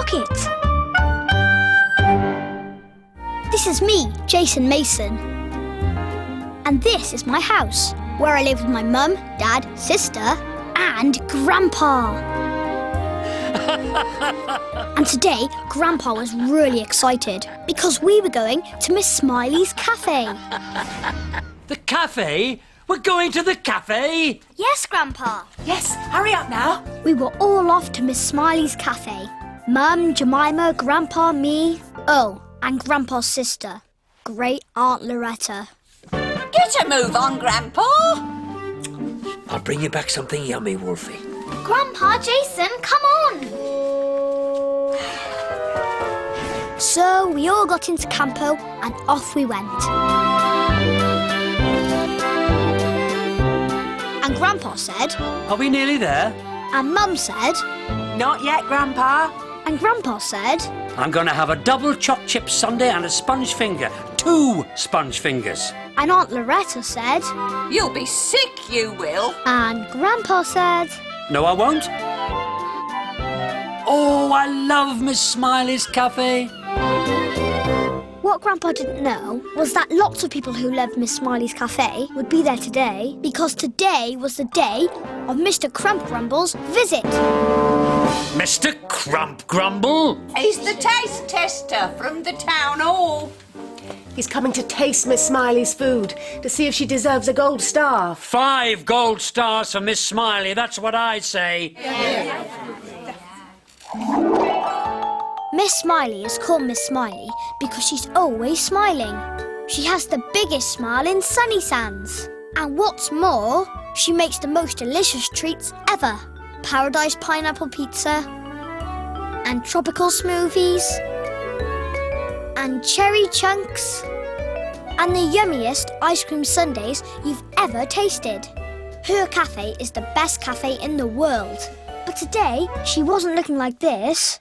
pocket. This is me, Jason Mason. And this is my house, where I live with my mum, dad, sister, and Grandpa. And today, Grandpa was really excited because we were going to Miss Smiley's cafe. The cafe? We're going to the cafe? Yes, Grandpa. Yes, hurry up now. We were all off to Miss Smiley's cafe. Mum, Jemima, Grandpa, me. Oh, and Grandpa's sister, Great Aunt Loretta. Get a move on, Grandpa. I'll bring you back something yummy, Wolfie. Grandpa, Jason, come on! So we all got into Campo and off we went. And Grandpa said... Are we nearly there? And Mum said... Not yet, Grandpa. And Grandpa said... I'm going to have a double choc chip sundae and a sponge finger. 2 sponge fingers. And Aunt Loretta said... You'll be sick, you will. And Grandpa said... No, I won't. Oh, I love Miss Smiley's cafe. What Grandpa didn't know was that lots of people who loved Miss Smiley's cafe would be there today because today was the day of Mr Krumpgrumble's visit. Mr Krumpgrumble? He's the taste tester from the town hall. He's coming to taste Miss Smiley's food to see if she deserves a gold star. 5 gold stars for Miss Smiley, that's what I say. Miss Smiley is called Miss Smiley because she's always smiling. She has the biggest smile in Sunny Sands. And what's more, she makes the most delicious treats ever. Paradise pineapple pizza, and tropical smoothies, and cherry chunks, and the yummiest ice cream sundaes you've ever tasted. Her cafe is the best cafe in the world. But today, she wasn't looking like this.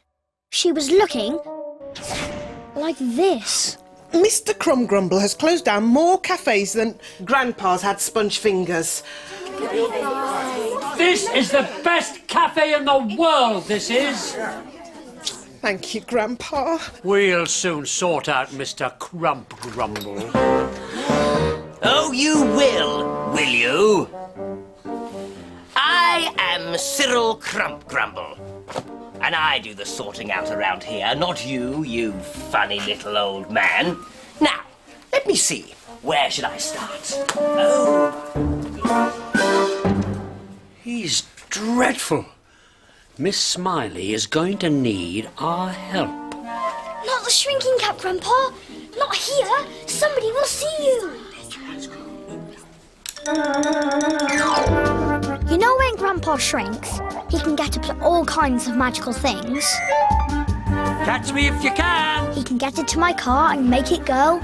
She was looking like this. Mr Krumpgrumble has closed down more cafes than Grandpa's had sponge fingers. This is the best cafe in the world, this is. Thank you, Grandpa. We'll soon sort out Mr Krumpgrumble. Oh, you will you? I am Cyril Krumpgrumble. And I do the sorting out around here, not you, you funny little old man. Now, let me see. Where should I start? Oh. He's dreadful. Miss Smiley is going to need our help. Not the shrinking cap, Grandpa. Not here. Somebody will see you. You know when Grandpa shrinks, he can get up to all kinds of magical things. Catch me if you can. He can get into my car and make it go.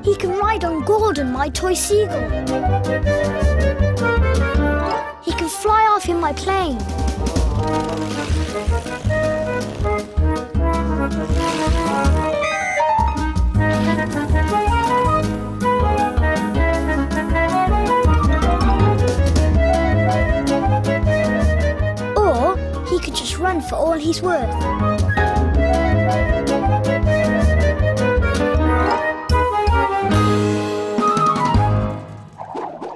He can ride on Gordon, my toy seagull. He can fly off in my plane. Or he could just run for all he's worth.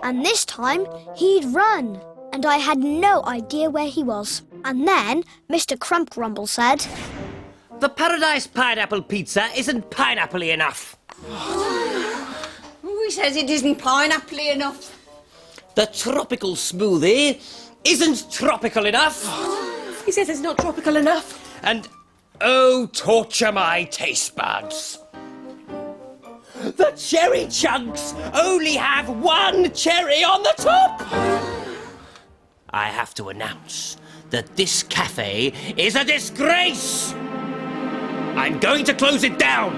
And this time, he'd run. And I had no idea where he was. And then Mr Krumpgrumble said... The Paradise pineapple pizza isn't pineapple-y enough. He says it isn't pineapple-y enough. The tropical smoothie isn't tropical enough. He says it's not tropical enough. And, oh, torture my taste buds. The cherry chunks only have 1 cherry on the top. I have to announce that this cafe is a disgrace. I'm going to close it down.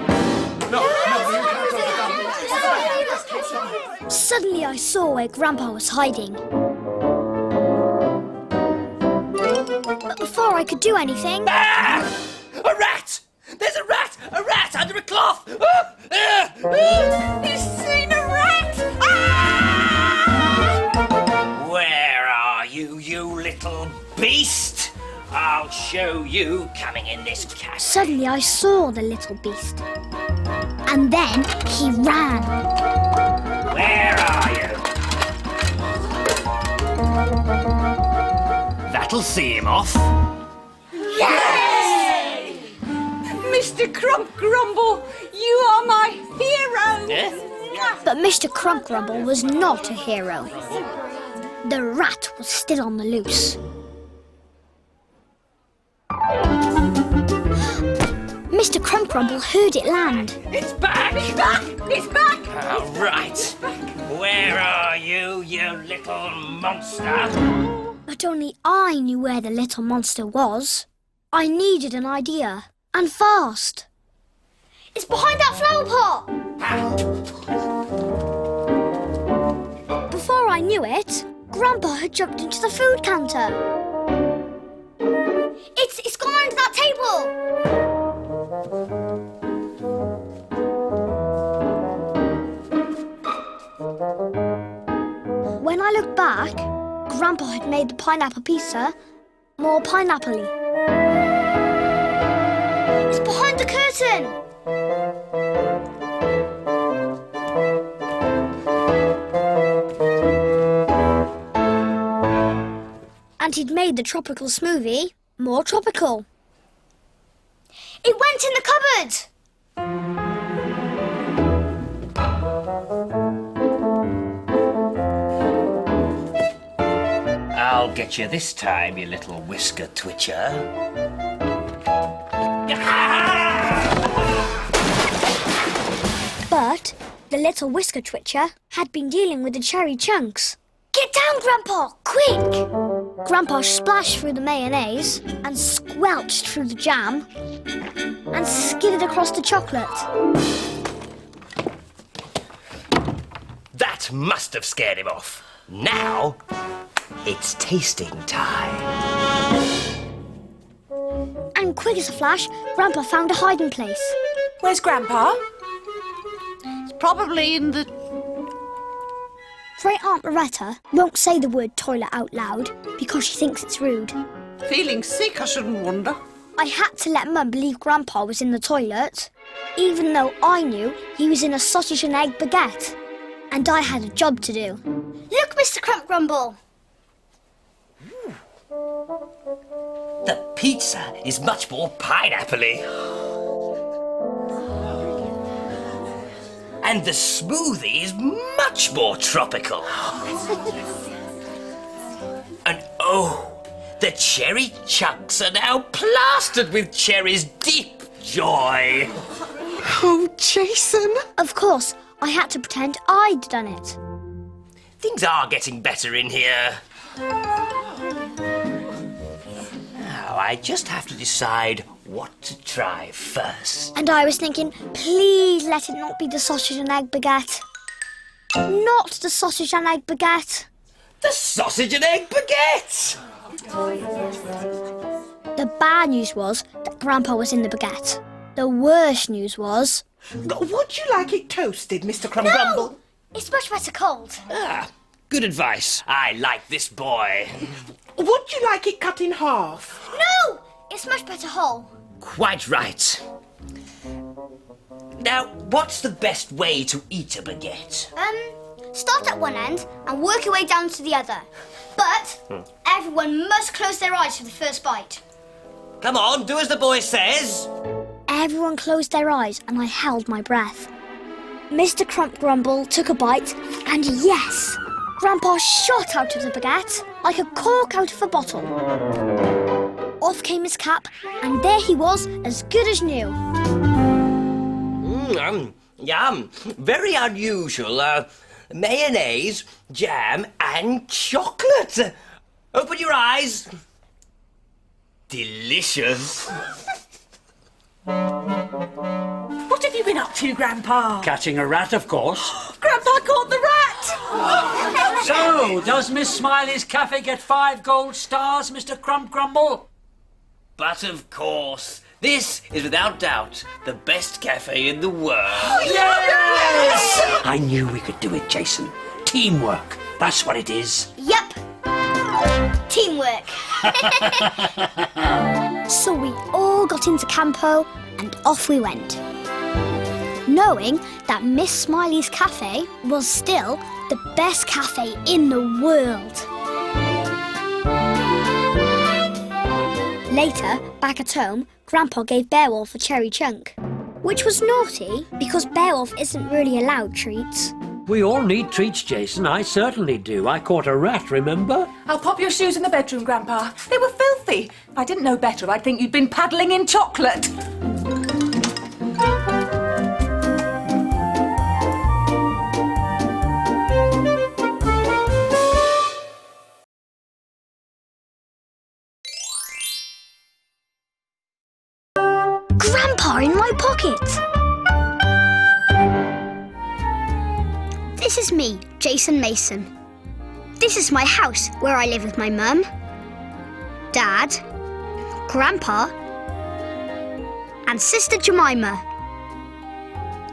Suddenly I saw where Grandpa was hiding. But before I could do anything... Ah! A rat! There's a rat! A rat under a cloth! He's seen a rat! Ah! show you coming in this cafe. Suddenly I saw the little beast. And then he ran. Where are you? That'll see him off. Yay! Mr Krumpgrumble, you are my hero! But Mr Krumpgrumble was not a hero. The rat was still on the loose. Mr Krumpgrumble heard it land. It's back! It's back! It's back! All right. Where are you, you little monster? But only I knew where the little monster was. I needed an idea, and fast. It's behind that flower pot! Before I knew it, Grandpa had jumped into the food counter. It's gone under that table! When I looked back, Grandpa had made the pineapple pizza more pineapple-y. It's behind the curtain! And he'd made the tropical smoothie more tropical. It went in the cupboard! I'll get you this time, you little whisker twitcher. But the little whisker twitcher had been dealing with the cherry chunks. Get down, Grandpa, quick! Grandpa splashed through the mayonnaise and squelched through the jam and skidded across the chocolate. That must have scared him off. Now, it's tasting time. And quick as a flash, Grandpa found a hiding place. Where's Grandpa? It's probably in the... Great Aunt Loretta won't say the word toilet out loud because she thinks it's rude. Feeling sick, I shouldn't wonder. I had to let Mum believe Grandpa was in the toilet, even though I knew he was in a sausage and egg baguette. And I had a job to do. Look, Mr Krumpgrumble! The pizza is much more pineapple-y. And the smoothie is much more tropical. And oh, the cherry chunks are now plastered with Cherry's deep joy. Oh, Jason. Of course, I had to pretend I'd done it. Things are getting better in here. Now, I just have to decide what to try first. And I was thinking, please let it not be the sausage and egg baguette. Not the sausage and egg baguette. The sausage and egg baguette! The bad news was that Grandpa was in the baguette. The worst news was... Would you like it toasted, Mr Krumpgrumble? No! It's much better cold. Ah, good advice. I like this boy. Would you like it cut in half? No! It's much better whole. Quite right. Now, what's the best way to eat a baguette? Start at one end and work your way down to the other. But everyone must close their eyes for the first bite. Come on, do as the boy says. Everyone closed their eyes and I held my breath. Mr Krumpgrumble took a bite and yes, Grandpa shot out of the baguette like a cork out of a bottle. Off came his cap and there he was as good as new. Yum. Very unusual. Mayonnaise, jam and chocolate. Open your eyes. Delicious. What have you been up to, Grandpa? Catching a rat, of course. Grandpa caught the rat! So, does Miss Smiley's cafe get 5 gold stars, Mr Krumpgrumble? But of course, this is without doubt the best cafe in the world. Yes! I knew we could do it, Jason. Teamwork, that's what it is. Yep. Teamwork. So we all got into Campo and off we went, knowing that Miss Smiley's cafe was still the best cafe in the world. Later, back at home, Grandpa gave Beowulf a cherry chunk, which was naughty because Beowulf isn't really allowed treats. We all need treats, Jason. I certainly do. I caught a rat, remember? I'll pop your shoes in the bedroom, Grandpa. They were filthy. If I didn't know better, I'd think you'd been paddling in chocolate. Grandpa in my pocket! This is me, Jason Mason. This is my house where I live with my mum, Dad, Grandpa, and Sister Jemima.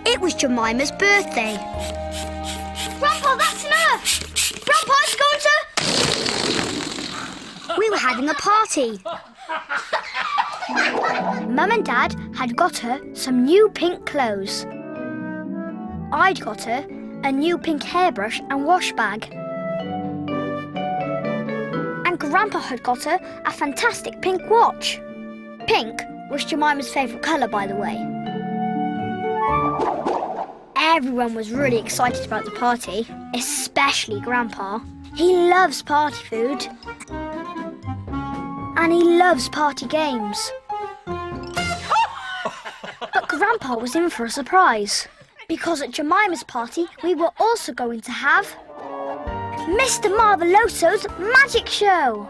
It was Jemima's birthday. Grandpa, that's enough! Grandpa's going to... We were having a party. Mum and Dad had got her some new pink clothes. I'd got her a new pink hairbrush and wash bag. And Grandpa had got her a fantastic pink watch. Pink was Jemima's favourite colour, by the way. Everyone was really excited about the party, especially Grandpa. He loves party food. And he loves party games. But Grandpa was in for a surprise, because at Jemima's party we were also going to have Mr Marvelloso's magic show.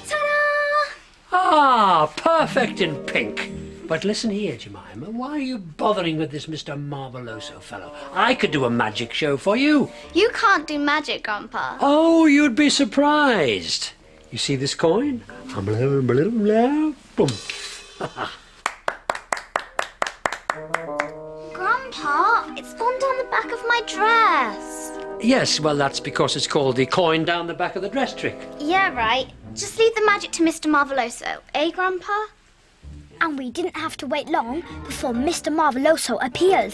Ta-da! Ah, perfect in pink. But listen here, Jemima, why are you bothering with this Mr Marvelloso fellow? I could do a magic show for you. You can't do magic, Grandpa. Oh, you'd be surprised. You see this coin? Boom. Grandpa, it's gone down the back of my dress. Yes, well, that's because it's called the coin down the back of the dress trick. Yeah, right. Just leave the magic to Mr Marvelloso, eh, Grandpa? And we didn't have to wait long before Mr Marvelloso appeared.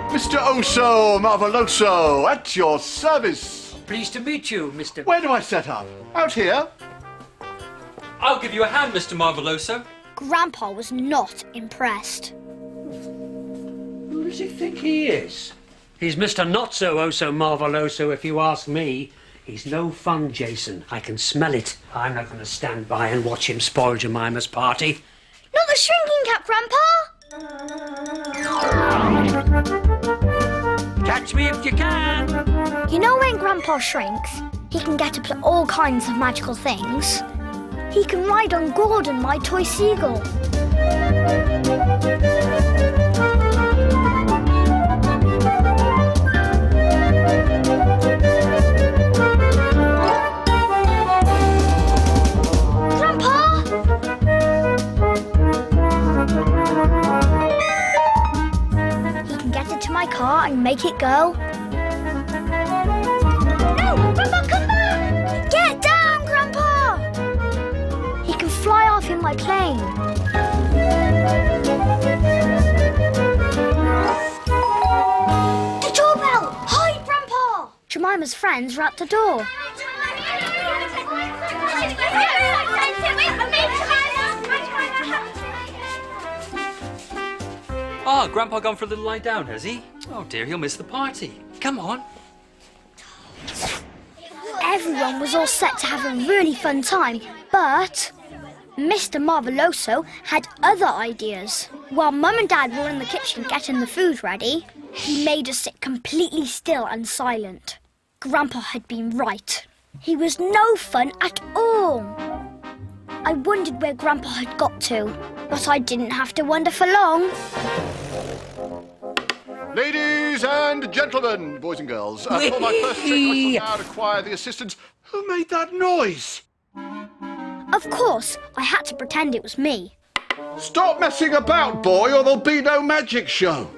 Mr Oso Marvelloso, at your service. Pleased to meet you, Mr... Where do I set up? Out here? I'll give you a hand, Mr Marvelloso. Grandpa was not impressed. Who does he think he is? He's Mr Not-So-Oh-So Marvelloso, if you ask me. He's no fun, Jason. I can smell it. I'm not going to stand by and watch him spoil Jemima's party. Not the shrinking cap, Grandpa! Catch me if you can! You know when Grandpa shrinks, he can get up to all kinds of magical things. He can ride on Gordon, my toy seagull. Grandpa! He can get into my car and make it go. No! Grandpa, come back! Get down, Grandpa! He can fly off in my plane. The doorbell! Hide, Grandpa! Jemima's friends are at the door. Ah, Grandpa gone for a little lie down, has he? Oh dear, he'll miss the party. Come on. Everyone was all set to have a really fun time, but Mr Marvelloso had other ideas. While Mum and Dad were in the kitchen getting the food ready, he made us sit completely still and silent. Grandpa had been right. He was no fun at all. I wondered where Grandpa had got to, but I didn't have to wonder for long. Ladies and gentlemen, boys and girls, for my first trick, I shall now require the assistance. Who made that noise? Of course, I had to pretend it was me. Stop messing about, boy, or there'll be no magic show.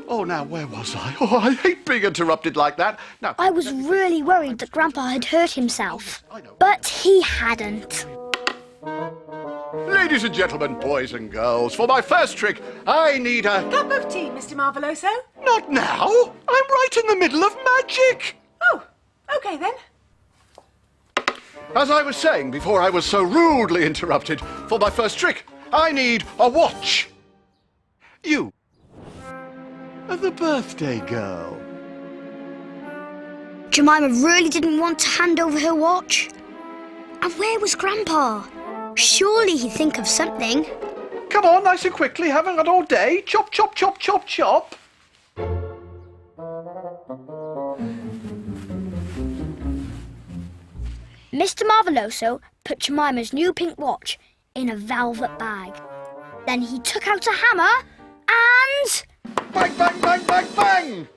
Oh, now, where was I? Oh, I hate being interrupted like that. Now, I was really worried that Grandpa had hurt himself, but he hadn't. Ladies and gentlemen, boys and girls, for my first trick, I need a... Cup of tea, Mr Marvelloso? Not now! I'm right in the middle of magic! Oh, OK then. As I was saying before I was so rudely interrupted, for my first trick, I need a watch. You. The birthday girl. Jemima really didn't want to hand over her watch. And where was Grandpa? Surely he'd think of something. Come on, nice and quickly, haven't got all day. Chop, chop, chop, chop, chop. Mr Marvelloso put Jemima's new pink watch in a velvet bag. Then he took out a hammer and... Bang, bang, bang, bang, bang!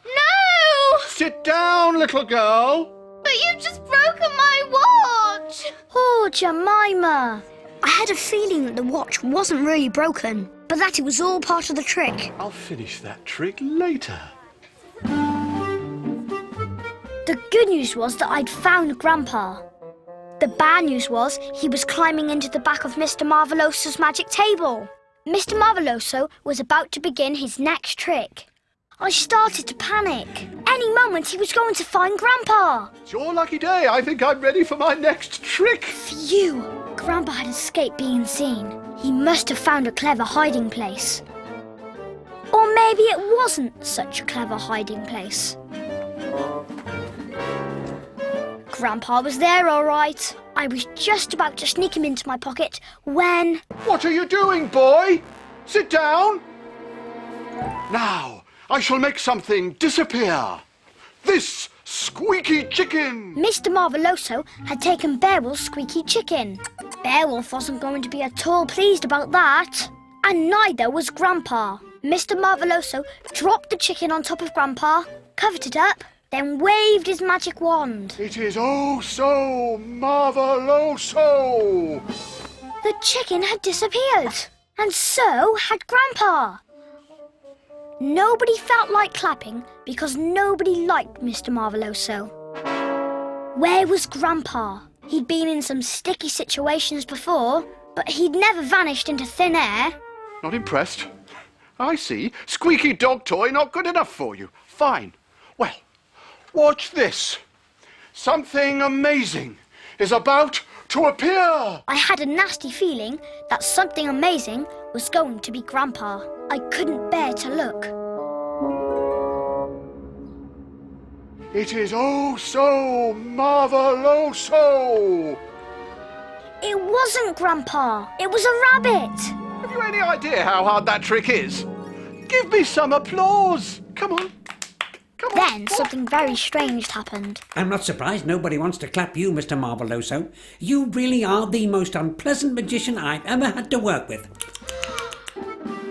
No! Sit down, little girl. But you've just broken my watch! Oh, Jemima! I had a feeling that the watch wasn't really broken, but that it was all part of the trick. I'll finish that trick later. The good news was that I'd found Grandpa. The bad news was he was climbing into the back of Mr Marvelloso's magic table. Mr Marvelloso was about to begin his next trick. I started to panic. Any moment he was going to find Grandpa. It's your lucky day. I think I'm ready for my next trick. Phew! Grandpa had escaped being seen. He must have found a clever hiding place. Or maybe it wasn't such a clever hiding place. Grandpa was there, all right. I was just about to sneak him into my pocket when... What are you doing, boy? Sit down. Now, I shall make something disappear. This squeaky chicken. Mr Marvelloso had taken Beowulf's squeaky chicken. Beowulf wasn't going to be at all pleased about that. And neither was Grandpa. Mr Marvelloso dropped the chicken on top of Grandpa, covered it up, then waved his magic wand. It is oh so marvelloso. The chicken had disappeared, and so had Grandpa. Nobody felt like clapping because nobody liked Mr Marvelloso. Where was Grandpa? He'd been in some sticky situations before, but he'd never vanished into thin air. Not impressed? I see. Squeaky dog toy not good enough for you. Fine. Well, watch this. Something amazing is about to appear. I had a nasty feeling that something amazing was going to be Grandpa. I couldn't bear to look. It is oh so marvelloso. It wasn't Grandpa. It was a rabbit. Have you any idea how hard that trick is? Give me some applause. Come on. Come on. Then something very strange happened. I'm not surprised nobody wants to clap you, Mr Marvelloso. You really are the most unpleasant magician I've ever had to work with.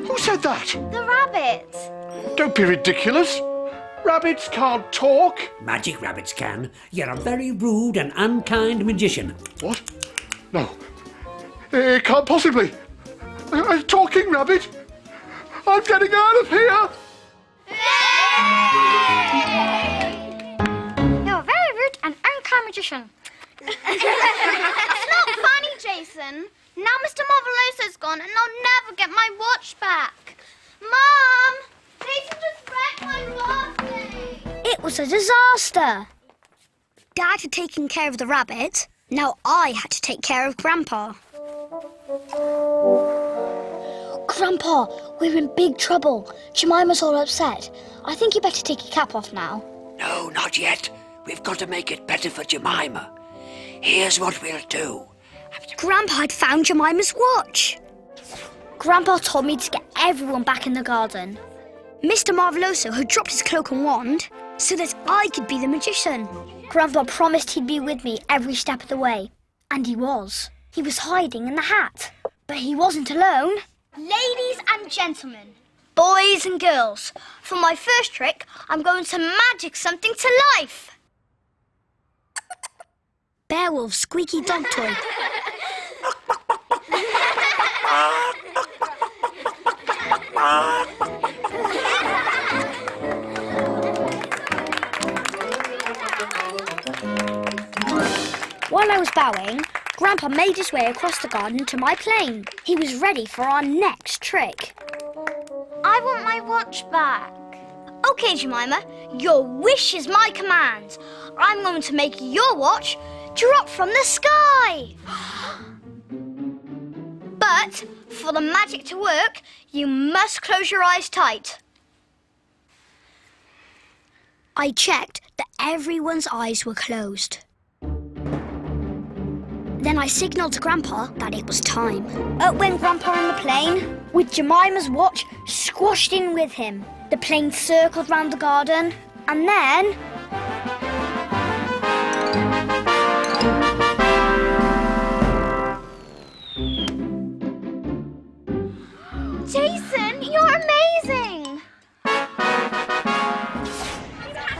Who said that? The rabbit. Don't be ridiculous. Rabbits can't talk. Magic rabbits can. You're a very rude and unkind magician. What? No. It can't possibly. A talking rabbit? I'm getting out of here. You're a very rude and unkind magician. That's not funny, Jason. Now Mr Marvelloso's gone and I'll never get my watch back. Mom! Jason just wrecked my birthday! It was a disaster. Dad had taken care of the rabbit. Now I had to take care of Grandpa. Grandpa, we're in big trouble. Jemima's all upset. I think you better take your cap off now. No, not yet. We've got to make it better for Jemima. Here's what we'll do. Grandpa had found Jemima's watch. Grandpa told me to get everyone back in the garden. Mr Marvelloso had dropped his cloak and wand so that I could be the magician. Grandpa promised he'd be with me every step of the way. And he was. He was hiding in the hat. But he wasn't alone. Ladies and gentlemen, boys and girls, for my first trick, I'm going to magic something to life. Beowulf's squeaky dog toy. While I was bowing, Grandpa made his way across the garden to my plane. He was ready for our next trick. I want my watch back. OK, Jemima, your wish is my command. I'm going to make your watch drop from the sky. But for the magic to work, you must close your eyes tight. I checked that everyone's eyes were closed. Then I signalled to Grandpa that it was time. Up went Grandpa on the plane, with Jemima's watch squashed in with him. The plane circled round the garden, and then... Jason, you're amazing!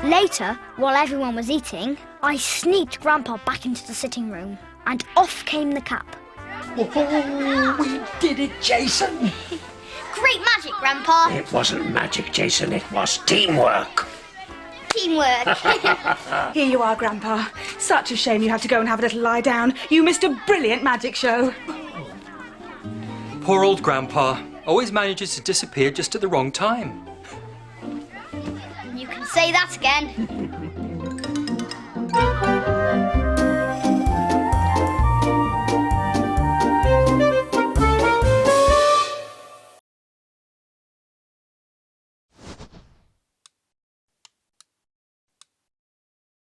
Later, while everyone was eating, I sneaked Grandpa back into the sitting room, and off came the cap. Oh, we did it, Jason. Great magic, Grandpa. It wasn't magic, Jason. It was teamwork. Teamwork. Here you are, Grandpa. Such a shame you had to go and have a little lie down. You missed a brilliant magic show. Poor old Grandpa. Always manages to disappear just at the wrong time. You can say that again.